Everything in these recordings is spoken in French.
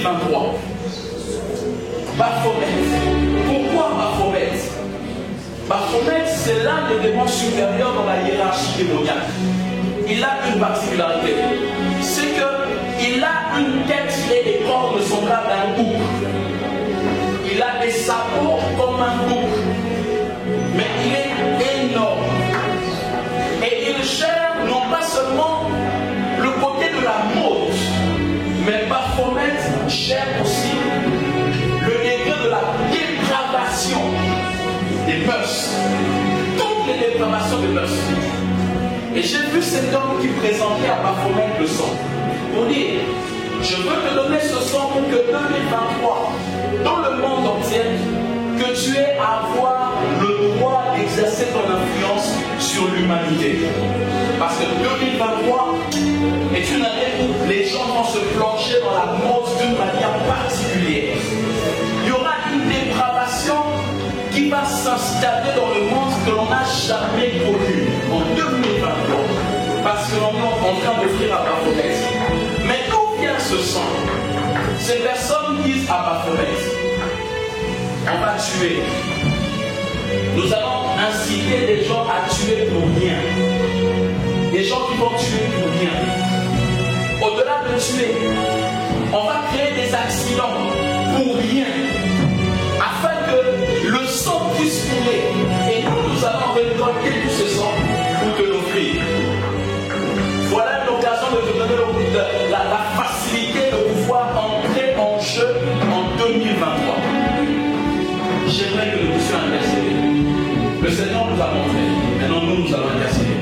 2023. Baphomet. Pourquoi Baphomet? Baphomet, c'est l'un des démons supérieurs dans la hiérarchie démoniaque. Il a une particularité, c'est qu'il a une tête et des cornes semblables à un bouc. Il a des sabots comme un bouc, mais il est énorme. Et il gère non pas seulement le côté de la mode, mais Baphomet gère aussi le degré de la dépravation des mœurs. Toutes les dépravations des mœurs. Et j'ai vu cet homme qui présentait à Baphomet le sang. Pour dire, je veux te donner ce sang pour que 2023, dans le monde entier, que tu aies à avoir le droit d'exercer ton influence sur l'humanité. Parce que 2023 est une année où les gens vont se plonger dans la mode d'une manière particulière. Il y aura une dépravation qui va s'installer dans le monde que l'on n'a jamais connu en 2023. Parce que l'on est en train d'offrir à Baphomet. Mais d'où vient ce sang? Ces personnes disent à Baphomet, on va tuer. Nous allons inciter les gens à tuer pour rien. Des gens qui vont tuer pour rien. Au-delà de tuer, on va créer des accidents pour rien. Afin que le sang puisse couler. Et nous allons récolter tout ce sang pour te l'offrir. Voilà l'occasion de te donner la facilité de pouvoir entrer en jeu en 2023. J'aimerais que nous puissions intercéder. Le Seigneur nous a montré. Maintenant, nous allons intercéder.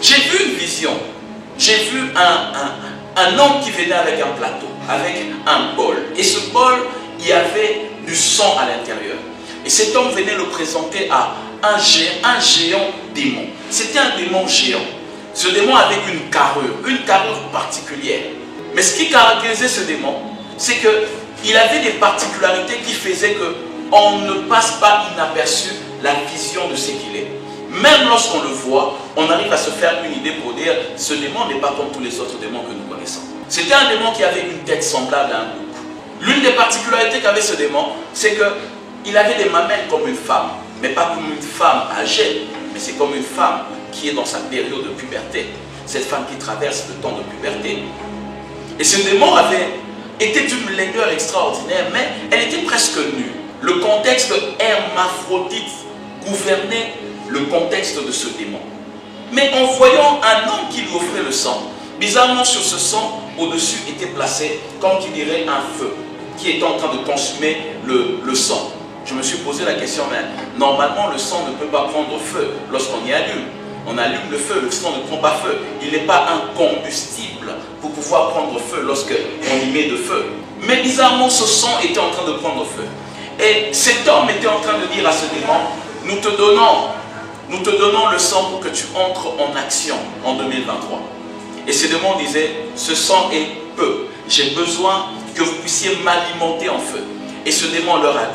J'ai vu une vision. J'ai vu un homme qui venait avec un plateau, avec un bol. Et ce bol, il y avait du sang à l'intérieur. Et cet homme venait le présenter à un géant démon. C'était un démon géant. Ce démon avait une carrure particulière. Mais ce qui caractérisait ce démon, c'est qu'il avait des particularités qui faisaient qu'on ne passe pas inaperçu la vision de ce qu'il est. Même lorsqu'on le voit, on arrive à se faire une idée pour dire ce démon n'est pas comme tous les autres démons que nous connaissons. C'était un démon qui avait une tête semblable à un bouc. L'une des particularités qu'avait ce démon, c'est qu'il avait des mamelles comme une femme, mais pas comme une femme âgée, mais c'est comme une femme qui est dans sa période de puberté. Cette femme qui traverse le temps de puberté. Et ce démon était d'une laideur extraordinaire, mais elle était presque nue. Le contexte hermaphrodite gouvernait le contexte de ce démon. Mais en voyant un homme qui lui offrait le sang, bizarrement sur ce sang, au-dessus était placé, comme qui dirait, un feu, qui était en train de consumer le sang. Je me suis posé la question, mais normalement le sang ne peut pas prendre feu lorsqu'on y allume. On allume le feu, le sang ne prend pas feu. Il n'est pas un combustible pour pouvoir prendre feu lorsqu'on y met de feu. Mais bizarrement, ce sang était en train de prendre feu. Et cet homme était en train de dire à ce démon, nous te donnons le sang pour que tu entres en action en 2023. Et ce démon disait, ce sang est peu. J'ai besoin que vous puissiez m'alimenter en feu. Et ce démon leur a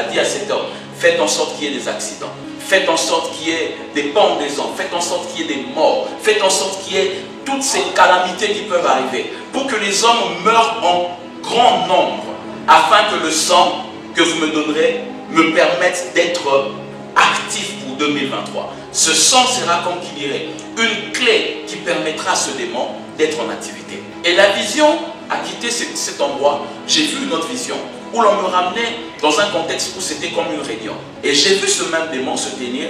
dit à cet homme, faites en sorte qu'il y ait des accidents. Faites en sorte qu'il y ait des pendaisons. Faites en sorte qu'il y ait des morts. Faites en sorte qu'il y ait toutes ces calamités qui peuvent arriver. Pour que les hommes meurent en grand nombre. Afin que le sang que vous me donnerez me permette d'être actif pour 2023. Ce sang sera, comme qui dirait, une clé qui permettra à ce démon d'être en activité. Et la vision a quitté cet endroit. J'ai vu une autre vision où l'on me ramenait dans un contexte où c'était comme une réunion. Et j'ai vu ce même démon se tenir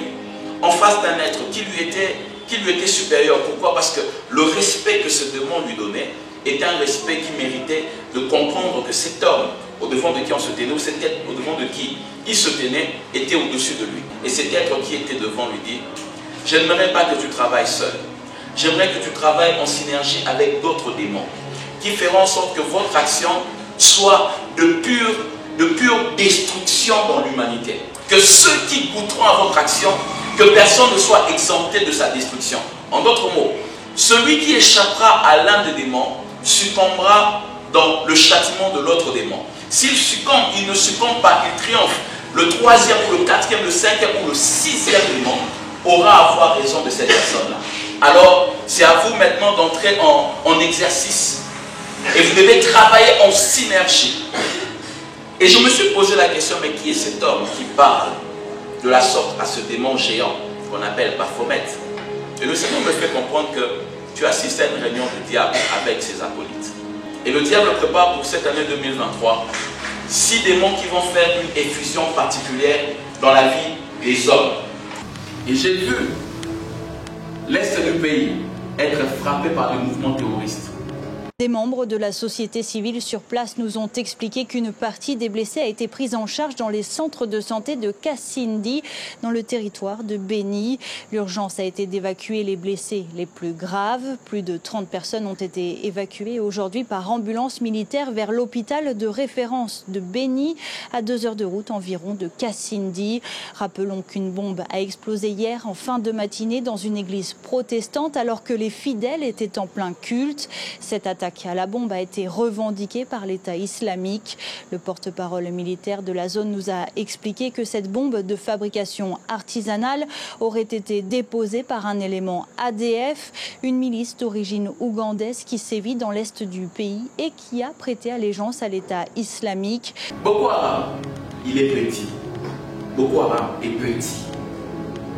en face d'un être qui lui était supérieur. Pourquoi? Parce que le respect que ce démon lui donnait était un respect qui méritait de comprendre que cet homme, au devant de qui on se tenait, ou cet être au devant de qui il se tenait, était au-dessus de lui. Et cet être qui était devant lui dit, je n'aimerais pas que tu travailles seul. J'aimerais que tu travailles en synergie avec d'autres démons qui feront en sorte que votre action soit de pure destruction dans l'humanité. Que ceux qui goûteront à votre action, que personne ne soit exempté de sa destruction. En d'autres mots, celui qui échappera à l'un des démons succombera dans le châtiment de l'autre démon. S'il succombe, il ne succombe pas, il triomphe. Le troisième ou le quatrième, le cinquième ou le sixième démon aura à avoir raison de cette personne-là. Alors, c'est à vous maintenant d'entrer en exercice. Et vous devez travailler en synergie. Et je me suis posé la question, mais qui est cet homme qui parle de la sorte à ce démon géant qu'on appelle Baphomet? Et le Seigneur me fait comprendre que tu assistes à une réunion du diable avec ses acolytes. Et le diable prépare pour cette année 2023 6 démons qui vont faire une effusion particulière dans la vie des hommes. Et j'ai vu l'Est du pays être frappé par des mouvements terroristes. Des membres de la société civile sur place nous ont expliqué qu'une partie des blessés a été prise en charge dans les centres de santé de Kassindi, dans le territoire de Beni. L'urgence a été d'évacuer les blessés les plus graves. Plus de 30 personnes ont été évacuées aujourd'hui par ambulance militaire vers l'hôpital de référence de Beni, à 2 heures de route environ de Kassindi. Rappelons qu'une bombe a explosé hier en fin de matinée dans une église protestante alors que les fidèles étaient en plein culte. Cette attaque à la bombe a été revendiquée par l'État islamique. Le porte-parole militaire de la zone nous a expliqué que cette bombe de fabrication artisanale aurait été déposée par un élément ADF, une milice d'origine ougandaise qui sévit dans l'est du pays et qui a prêté allégeance à l'État islamique. Boko Haram, il est petit. Boko Haram est petit.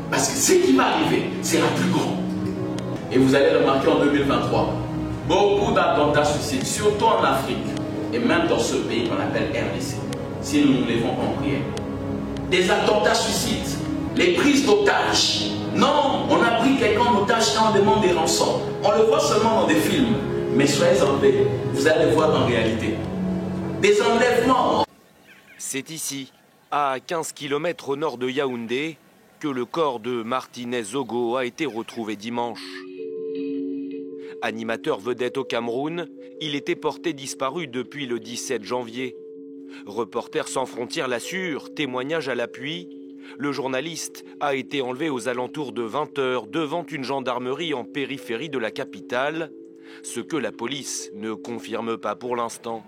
Parce que ce qui va arriver sera plus grand. Et vous allez remarquer en 2023, beaucoup d'attentats suicides, surtout en Afrique, et même dans ce pays qu'on appelle RDC, si nous nous levons en prière. Des attentats suicides, les prises d'otages. Non, on a pris quelqu'un en otage quand on demande des rançons. On le voit seulement dans des films. Mais soyez en paix, vous allez voir en réalité. Des enlèvements. C'est ici, à 15 km au nord de Yaoundé, que le corps de Martinez Zogo a été retrouvé dimanche. Animateur vedette au Cameroun, il était porté disparu depuis le 17 janvier. Reporters sans frontières l'assure, témoignage à l'appui. Le journaliste a été enlevé aux alentours de 20 h devant une gendarmerie en périphérie de la capitale, ce que la police ne confirme pas pour l'instant.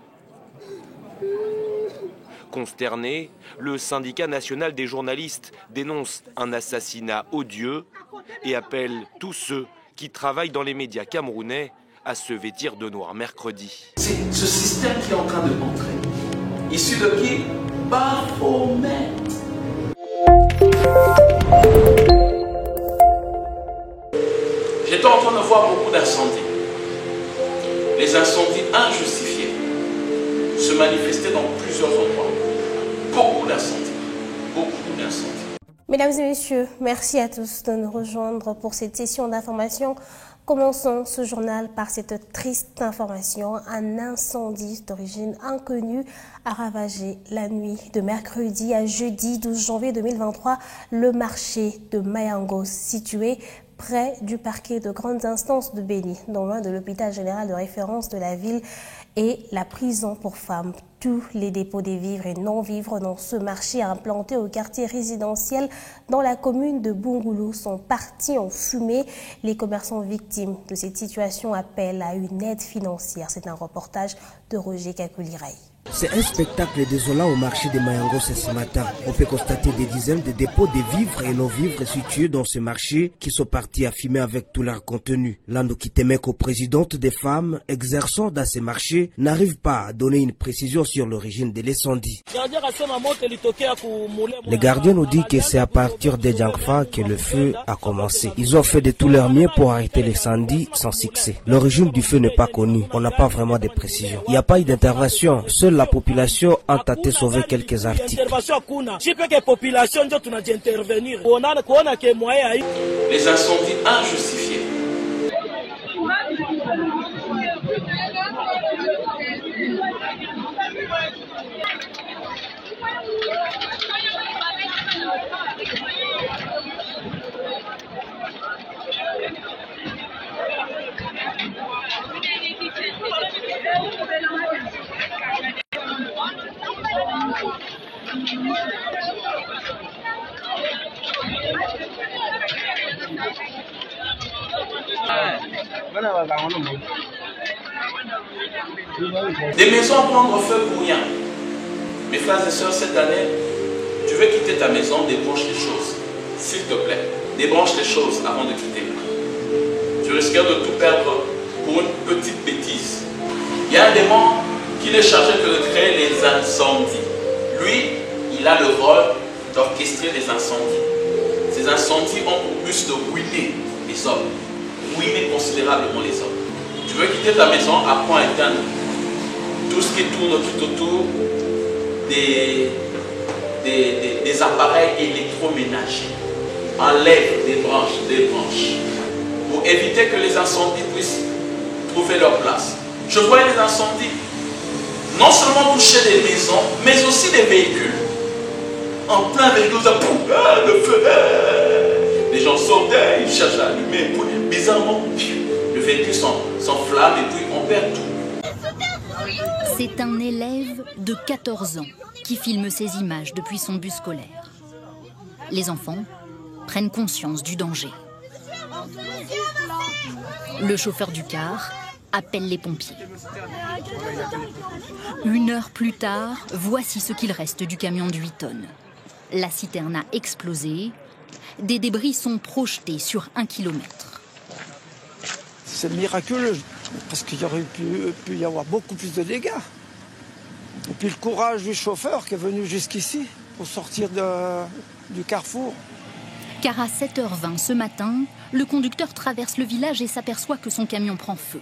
Consterné, le syndicat national des journalistes dénonce un assassinat odieux et appelle tous ceux qui travaillent dans les médias camerounais à se vêtir de noir mercredi. C'est ce système qui est en train de rentrer. Issu de qui? Baphomet. J'étais en train de voir beaucoup d'incendies. Les incendies injustifiés se manifestaient dans plusieurs endroits. Beaucoup d'incendies. Beaucoup d'incendies. Mesdames et messieurs, merci à tous de nous rejoindre pour cette session d'information. Commençons ce journal par cette triste information. Un incendie d'origine inconnue a ravagé la nuit de mercredi à jeudi 12 janvier 2023 le marché de Mayango situé près du parquet de grandes instances de Beni, non loin de l'hôpital général de référence de la ville et la prison pour femmes. Tous les dépôts des vivres et non-vivres dans ce marché implanté au quartier résidentiel dans la commune de Bungoulou sont partis en fumée. Les commerçants victimes de cette situation appellent à une aide financière. C'est un reportage de Roger Kakulirai. C'est un spectacle désolant au marché de Mayango ce matin. On peut constater des dizaines de dépôts de vivres et non-vivres situés dans ce marché qui sont partis à fumer avec tout leur contenu. Lando Kitemeko, présidente des femmes exerçant dans ces marchés, n'arrive pas à donner une précision sur l'origine de l'incendie. Les gardiens nous disent que c'est à partir de Djankfa que le feu a commencé. Ils ont fait de tout leur mieux pour arrêter l'incendie sans succès. L'origine du feu n'est pas connue. On n'a pas vraiment de précision. Il n'y a pas eu d'intervention. Seule la population a tenté de sauver quelques articles. Les incendies injustifiés. Des maisons à prendre feu pour rien. Mes frères et sœurs, cette année, tu veux quitter ta maison, débranche les choses. S'il te plaît, débranche les choses avant de quitter. tu risquerais de tout perdre pour une petite bêtise. Il y a un démon qui n'est chargé que de créer les incendies. Lui, il a le rôle d'orchestrer les incendies. Ces incendies ont pour but de ruiner les hommes, ruiner considérablement les hommes. Tu veux quitter ta maison, apprends à éteindre tout ce qui tourne tout autour des appareils électroménagers. Enlève des branches, pour éviter que les incendies puissent trouver leur place. Je voyais les incendies non seulement toucher des maisons, mais aussi des véhicules. En plein véhicule, ça pouf, le feu. Les gens sautaient, ils cherchent à allumer. Bizarrement, le véhicule s'enflamme et puis on perd tout. C'est un élève de 14 ans qui filme ces images depuis son bus scolaire. Les enfants prennent conscience du danger. Le chauffeur du car appelle les pompiers. 1 heure plus tard, voici ce qu'il reste du camion de 8 tonnes. La citerne a explosé. Des débris sont projetés sur 1 kilomètre. C'est miraculeux, parce qu'il y aurait pu y avoir beaucoup plus de dégâts. Et puis le courage du chauffeur qui est venu jusqu'ici pour sortir du carrefour. Car à 7h20 ce matin, le conducteur traverse le village et s'aperçoit que son camion prend feu.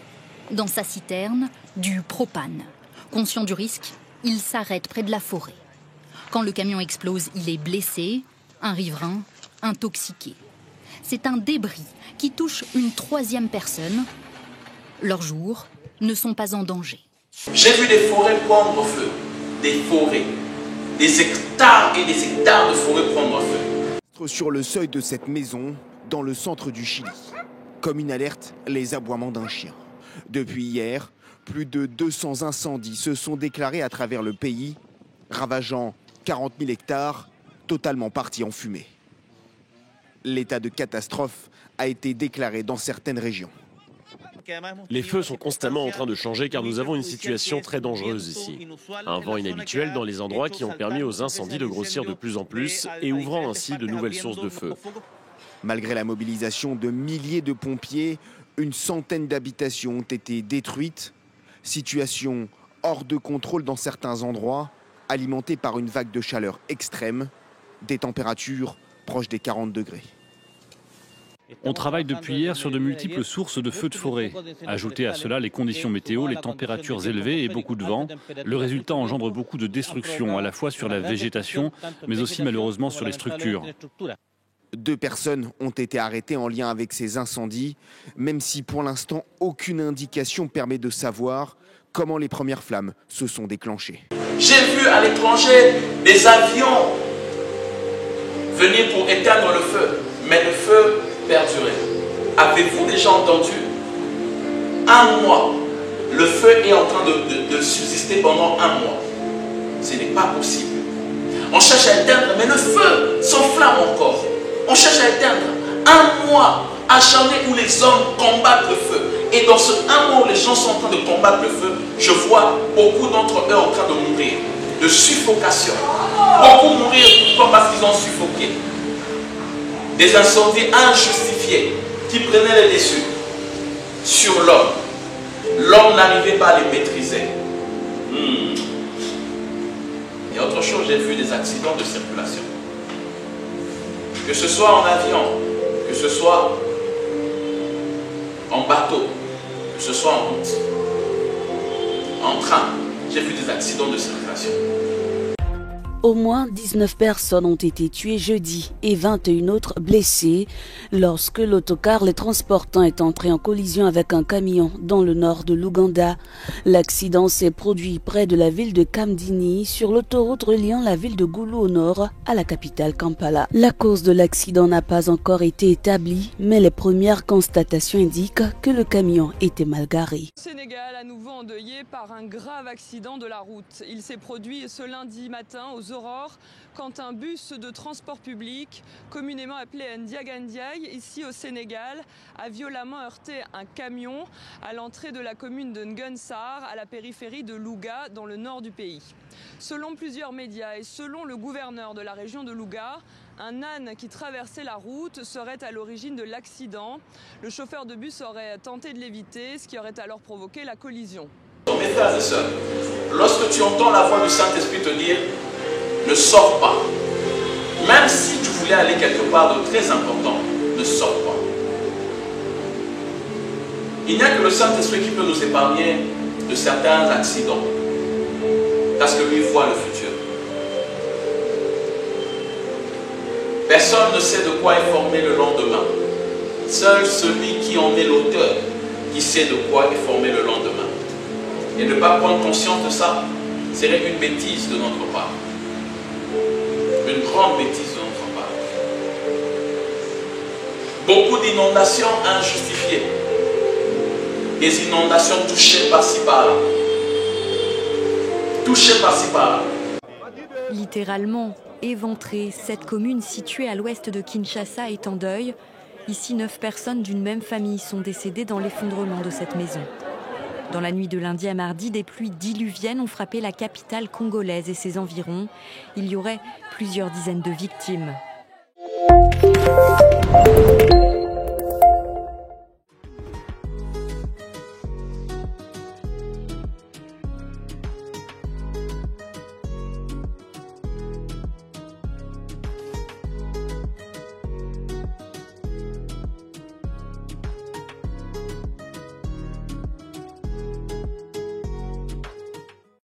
Dans sa citerne, du propane. Conscient du risque, il s'arrête près de la forêt. Quand le camion explose, il est blessé, un riverain intoxiqué. C'est un débris qui touche une 3e personne. Leurs jours ne sont pas en danger. J'ai vu des forêts prendre feu, des forêts, des hectares et des hectares de forêts prendre feu. Sur le seuil de cette maison, dans le centre du Chili. Comme une alerte, les aboiements d'un chien. Depuis hier, plus de 200 incendies se sont déclarés à travers le pays, ravageant 40 000 hectares, totalement partis en fumée. L'état de catastrophe a été déclaré dans certaines régions. Les feux sont constamment en train de changer car nous avons une situation très dangereuse ici. Un vent inhabituel dans les endroits qui ont permis aux incendies de grossir de plus en plus et ouvrant ainsi de nouvelles sources de feu. Malgré la mobilisation de milliers de pompiers, une centaine d'habitations ont été détruites. Situation hors de contrôle dans certains endroits, alimentée par une vague de chaleur extrême, des températures proches des 40 degrés. On travaille depuis hier sur de multiples sources de feux de forêt. Ajoutez à cela les conditions météo, les températures élevées et beaucoup de vent. Le résultat engendre beaucoup de destruction, à la fois sur la végétation, mais aussi malheureusement sur les structures. 2 personnes ont été arrêtées en lien avec ces incendies, même si pour l'instant aucune indication permet de savoir comment les premières flammes se sont déclenchées. J'ai vu à l'étranger des avions venir pour éteindre le feu, mais le feu perdurait. Avez-vous déjà entendu? 1 mois, le feu est en train de subsister pendant 1 mois. Ce n'est pas possible. On cherche à éteindre, mais le feu s'enflamme encore. On cherche à éteindre. 1 mois acharné où les hommes combattent le feu. Et dans ce 1 mois où les gens sont en train de combattre le feu, je vois beaucoup d'entre eux en train de mourir. De suffocation. Beaucoup mourir, pourquoi? Parce qu'ils ont suffoqué. Des incendies injustifiés qui prenaient les dessus sur l'homme. L'homme n'arrivait pas à les maîtriser. Et autre chose, j'ai vu des accidents de circulation. Que ce soit en avion, que ce soit en bateau, que ce soit en route, en train, j'ai vu des accidents de circulation. Au moins 19 personnes ont été tuées jeudi et 21 autres blessées lorsque l'autocar les transportant est entré en collision avec un camion dans le nord de l'Ouganda. L'accident s'est produit près de la ville de Kamdini sur l'autoroute reliant la ville de Gulu au nord à la capitale Kampala. La cause de l'accident n'a pas encore été établie, mais les premières constatations indiquent que le camion était mal garé. Sénégal à nouveau endeuillé par un grave accident de la route. Il s'est produit ce lundi matin aux Aurores quand un bus de transport public, communément appelé Ndiagandiaï, ici au Sénégal, a violemment heurté un camion à l'entrée de la commune de Nguensar, à la périphérie de Louga, dans le nord du pays. Selon plusieurs médias et selon le gouverneur de la région de Louga, Un âne qui traversait la route serait à l'origine de l'accident. Le chauffeur de bus aurait tenté de l'éviter, ce qui aurait alors provoqué la collision. Mes frères et sœurs, lorsque tu entends la voix du Saint-Esprit te dire « ne sors pas », même si tu voulais aller quelque part de très important, ne sors pas. Il n'y a que le Saint-Esprit qui peut nous épargner de certains accidents, parce que lui voit le futur. Personne ne sait de quoi est formé le lendemain. Seul celui qui en est l'auteur, qui sait de quoi est formé le lendemain. Et ne pas prendre conscience de ça serait une bêtise de notre part. Une grande bêtise de notre part. Beaucoup d'inondations injustifiées. Des inondations touchées par-ci par-là. Touchées par-ci par-là. Littéralement éventrée, cette commune située à l'ouest de Kinshasa est en deuil. Ici, 9 personnes d'une même famille sont décédées dans l'effondrement de cette maison. Dans la nuit de lundi à mardi, des pluies diluviennes ont frappé la capitale congolaise et ses environs. Il y aurait plusieurs dizaines de victimes.